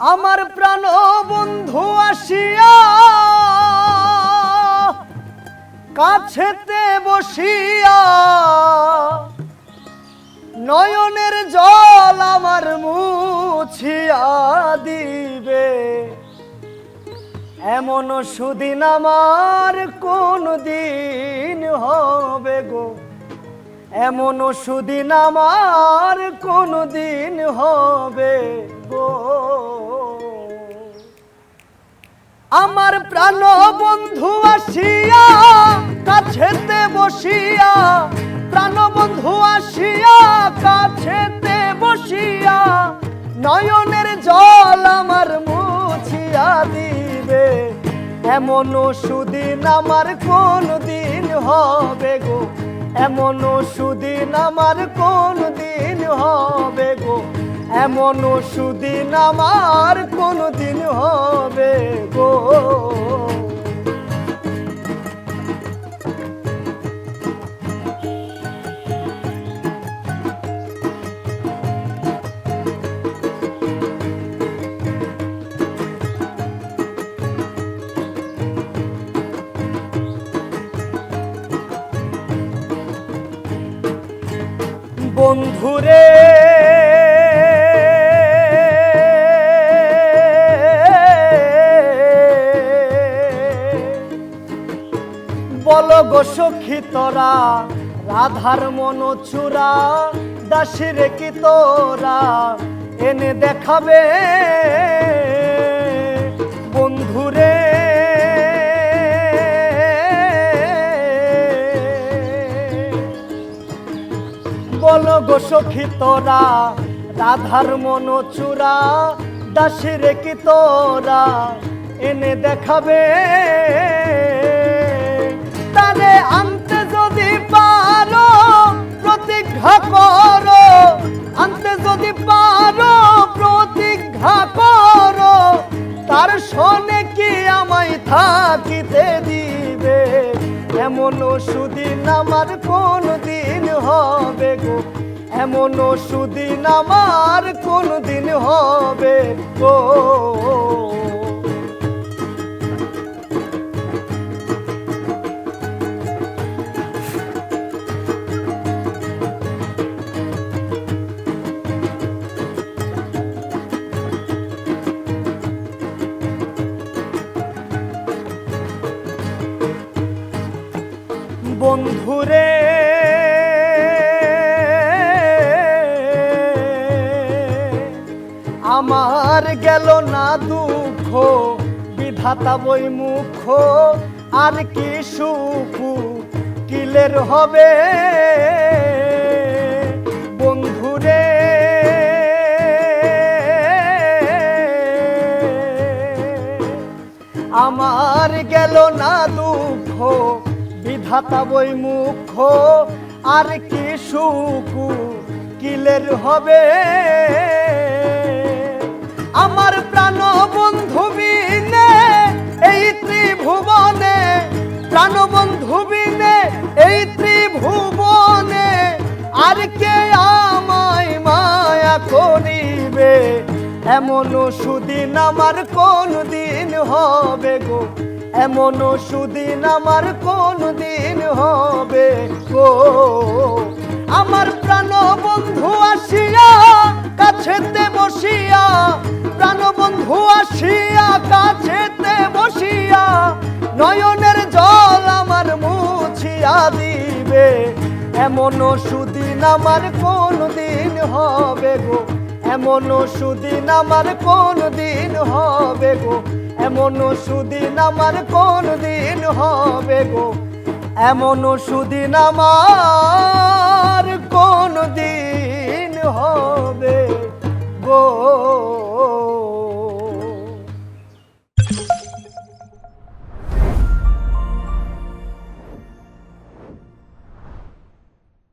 আমার প্রাণ বন্ধু আসিয়া কাছেতে বসিয়া নয়নের জল আমার মুছিয়া দিবে। এমন সুদিন আমার কোন দিন হবে গো, এমন সুদিন আমার কোন দিন হবে গো। আমার প্রাণ বন্ধু আসিয়া কাছেতে বসিয়া, প্রাণ বন্ধু আসিয়া কাছেতে বসিয়া নয়নের জল আমার মুছিয়া দিবে। এমন সুদিন আমার কোন দিন হবে গো, এমন সুদিন আমার কোন দিন হবে গো, এমন সুদিন আমার কোন দিন হবে গো। বন্ধুরে বলো গো সখী তোরা, রাধার মন চূড়া দাসীর কি তোরা এনে দেখাবে। বন্ধুরে বলো গো সখী তোরা, রাধার মন চূড়া দাসীর কি তোরা এনে দেখাবে। তারে আনতে যদি পারো প্রতিজ্ঞা করো, আনতে যদি পারো প্রতিজ্ঞা করো, তার শোনে কি আমায় থাকিতে দিবে। এমন সুদিন আমার কোন দিন হবে গো, এমন সুদিন আমার কোন দিন হবে গো। বন্ধুরে আমার গেল না দুঃখ, বিধাতা বই মুখ আর কি সুখ কিলের হবে। বন্ধুরে আমার গেল না দুঃখ, বিধাতা বই মুখ আর কি সুখ কিলের হবে। আমার প্রাণ বন্ধু বিনে এই ত্রিভুবনে, প্রাণ বন্ধু বিনে এই ত্রিভুবনে আর কে আমায় মায়া করিবে। এমন সুদিন আমার কোন দিন হবে গো, এমন সুদিন আমার কোন দিন হবে গো। আমার প্রাণ বন্ধু আসিয়া কাছেতে বসিয়া, প্রাণ বন্ধু আসিয়া কাছেতে বসিয়া নয়নের জল আমার মুছিয়া দিবে। এমন সুদিন আমার কোন দিন হবে গো, এমন সুদিন আমার কোন দিন হবে গো, এমন সুদিন আমার কোন দিন হবে গো, এমন সুদিন আমার কোন দিন হবে গো।